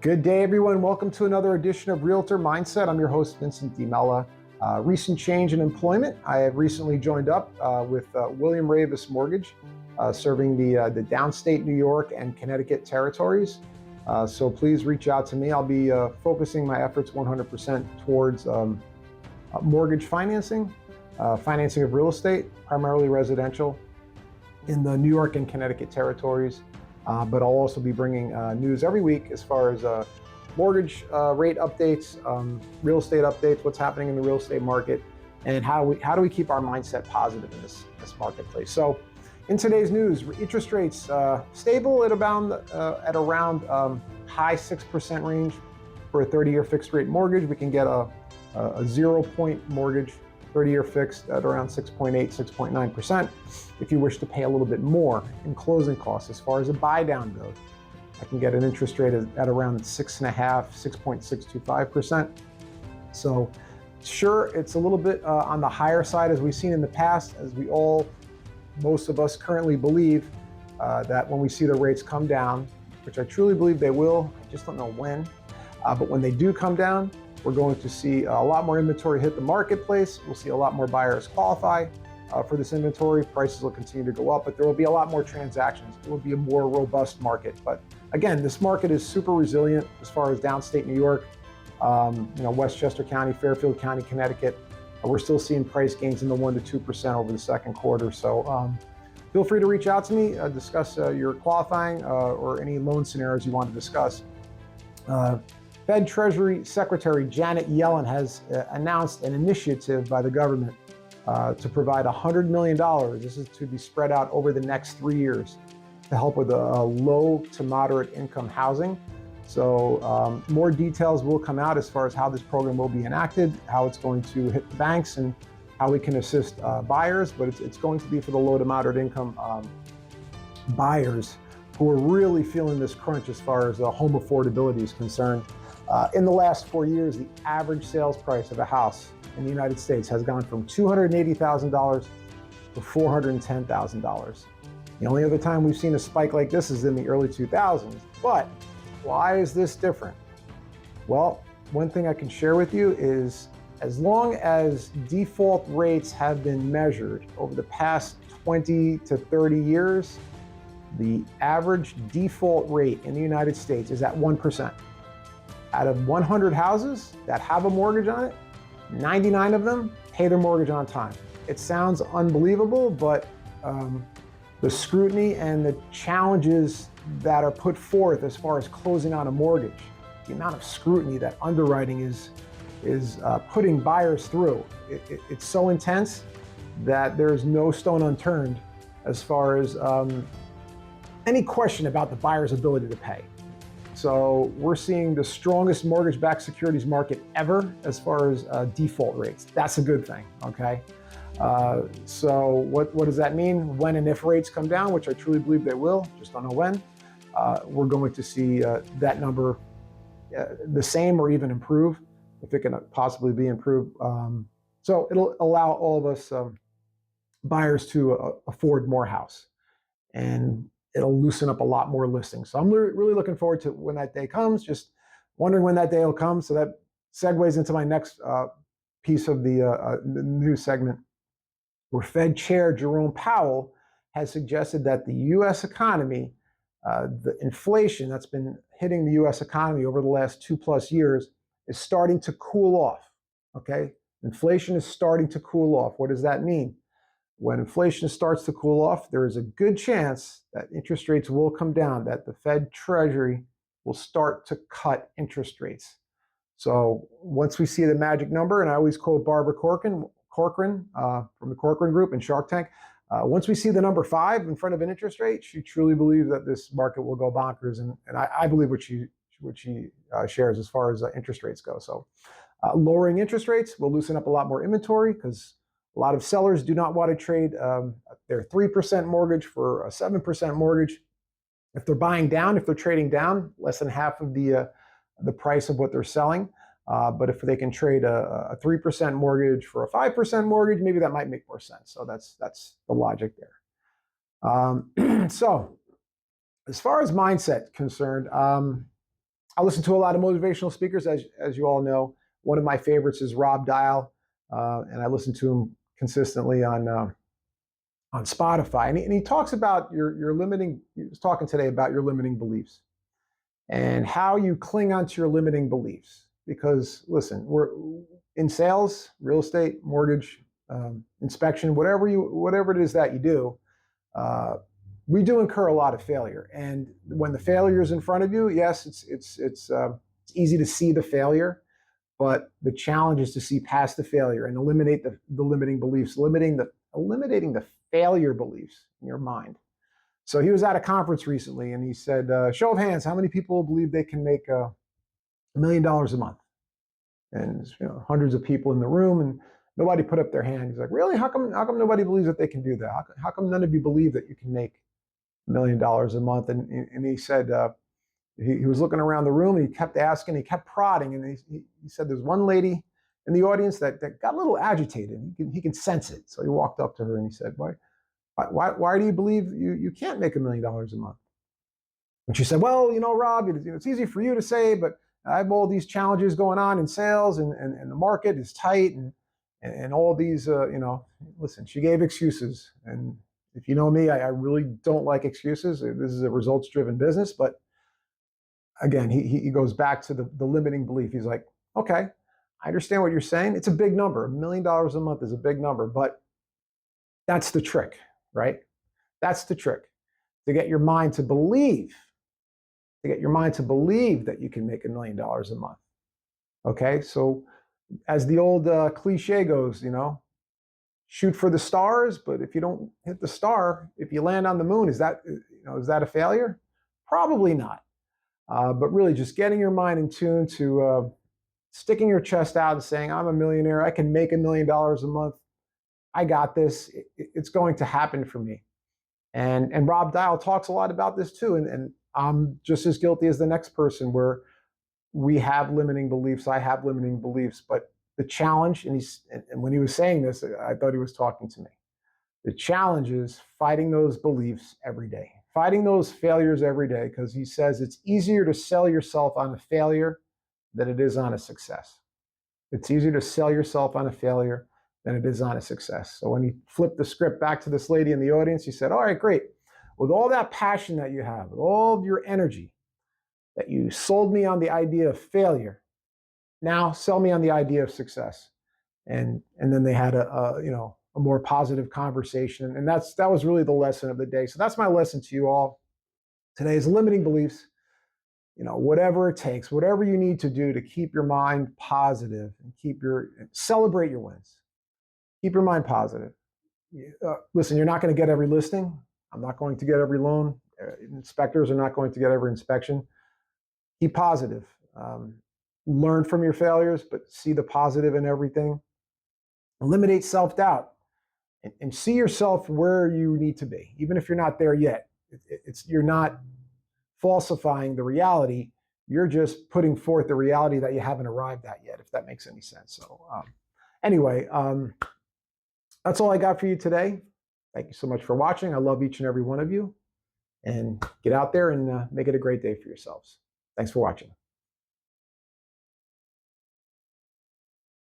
Good day, everyone. Welcome to another edition of Realtor Mindset. I'm your host, Vincent DiMella. Recent change in employment. I have recently joined up with William Raveis Mortgage, serving the downstate New York and Connecticut territories. So please reach out to me. I'll be focusing my efforts 100% towards mortgage financing, financing of real estate, primarily residential, in the New York and Connecticut territories. But I'll also be bringing news every week as far as mortgage rate updates, real estate updates, what's happening in the real estate market, and how do we keep our mindset positive in this marketplace. So in today's news, interest rates stable at around high 6% range for a 30-year fixed rate mortgage. We can get a 0-point mortgage, 30-year fixed at around 6.8, 6.9%. If you wish to pay a little bit more in closing costs, as far as a buy down goes, I can get an interest rate at around 6.5, 6.625%. So sure, it's a little bit on the higher side as we've seen in the past, as most of us currently believe that when we see the rates come down, which I truly believe they will, I just don't know when, but when they do come down, we're going to see a lot more inventory hit the marketplace. We'll see a lot more buyers qualify for this inventory. Prices will continue to go up, but there will be a lot more transactions. It will be a more robust market. But again, this market is super resilient as far as downstate New York, Westchester County, Fairfield County, Connecticut. We're still seeing price gains in the 1% to 2% over the second quarter. So feel free to reach out to me, discuss your qualifying or any loan scenarios you want to discuss. Fed Treasury Secretary Janet Yellen has announced an initiative by the government to provide $100 million. This is to be spread out over the next 3 years to help with low to moderate income housing. So more details will come out as far as how this program will be enacted, how it's going to hit the banks, and how we can assist buyers. But it's going to be for the low to moderate income buyers who are really feeling this crunch as far as home affordability is concerned. In the last 4 years, the average sales price of a house in the United States has gone from $280,000 to $410,000. The only other time we've seen a spike like this is in the early 2000s. But why is this different? Well, one thing I can share with you is as long as default rates have been measured over the past 20 to 30 years, the average default rate in the United States is at 1%. Out of 100 houses that have a mortgage on it, 99 of them pay their mortgage on time. It sounds unbelievable, but the scrutiny and the challenges that are put forth as far as closing on a mortgage, the amount of scrutiny that underwriting is putting buyers through, it's so intense that there's no stone unturned as far as any question about the buyer's ability to pay. So we're seeing the strongest mortgage-backed securities market ever as far as default rates. That's a good thing, okay? So what does that mean? When and if rates come down, which I truly believe they will, just don't know when, we're going to see that number the same or even improve, if it can possibly be improved. So it'll allow all of us buyers to afford more house, and it'll loosen up a lot more listings. So I'm really looking forward to when that day comes, just wondering when that day will come. So that segues into my next piece of the news segment, where Fed Chair Jerome Powell has suggested that the U.S. economy, the inflation that's been hitting the U.S. economy over the last 2+ years, is starting to cool off, okay? Inflation is starting to cool off. What does that mean? When inflation starts to cool off, there is a good chance that interest rates will come down, that the Fed Treasury will start to cut interest rates. So once we see the magic number, and I always quote Barbara Corcoran from the Corcoran Group and Shark Tank, once we see the number 5 in front of an interest rate, she truly believes that this market will go bonkers, and I believe what she shares as far as interest rates go. So lowering interest rates will loosen up a lot more inventory, because a lot of sellers do not want to trade their 3% mortgage for a 7% mortgage. If they're buying down, if they're trading down, less than half of the price of what they're selling. But if they can trade a 3% mortgage for a 5% mortgage, maybe that might make more sense. So that's the logic there. So as far as mindset concerned, I listen to a lot of motivational speakers, as you all know. One of my favorites is Rob Dial, and I listen to him consistently on Spotify. And he talks about your limiting. He was talking today about your limiting beliefs and how you cling onto your limiting beliefs. Because listen, we're in sales, real estate, mortgage, inspection, whatever it is that you do. We do incur a lot of failure, and when the failure is in front of you, yes, it's easy to see the failure, but the challenge is to see past the failure and eliminate the limiting beliefs, eliminating the failure beliefs in your mind. So he was at a conference recently, and he said, "Show of hands, how many people believe they can make $1 million a month?" And hundreds of people in the room, and nobody put up their hand. He's like, "Really? How come nobody believes that they can do that? How come none of you believe that you can make $1 million a month?" And he said, he was looking around the room, and he kept asking, he kept prodding, and he said, "There's one lady in the audience that got a little agitated. He can sense it." So he walked up to her and he said, "Why do you believe you can't make $1 million a month?" And she said, "Well, Rob, it's easy for you to say, but I have all these challenges going on in sales, and the market is tight, and all these, listen." She gave excuses, and if you know me, I really don't like excuses. This is a results-driven business, but again, he goes back to the limiting belief. He's like, "Okay, I understand what you're saying. It's a big number. $1 million a month is a big number, but that's the trick, right? That's the trick, to get your mind to believe, that you can make $1 million a month." Okay, so as the old cliche goes, shoot for the stars, but if you don't hit the star, if you land on the moon, is that a failure? Probably not. But really, just getting your mind in tune to sticking your chest out and saying, "I'm a millionaire. I can make $1 million a month. I got this. It's going to happen for me." And Rob Dial talks a lot about this too. And I'm just as guilty as the next person, where we have limiting beliefs. I have limiting beliefs, but the challenge, and when he was saying this, I thought he was talking to me. The challenge is fighting those beliefs every day, fighting those failures every day, because he says it's easier to sell yourself on a failure than it is on a success. It's easier to sell yourself on a failure than it is on a success. So when he flipped the script back to this lady in the audience, he said, "All right, great. With all that passion that you have, with all of your energy, that you sold me on the idea of failure, now sell me on the idea of success." And then they had a more positive conversation. And that was really the lesson of the day. So that's my lesson to you all today: is limiting beliefs. Whatever it takes, whatever you need to do to keep your mind positive and celebrate your wins. Keep your mind positive. Listen, you're not going to get every listing. I'm not going to get every loan. Inspectors are not going to get every inspection. Keep positive. Learn from your failures, but see the positive in everything. Eliminate self-doubt, and see yourself where you need to be, even if you're not there yet. You're not falsifying the reality. You're just putting forth the reality that you haven't arrived at yet, if that makes any sense. So anyway, that's all I got for you today. Thank you so much for watching. I love each and every one of you. And get out there and make it a great day for yourselves. Thanks for watching.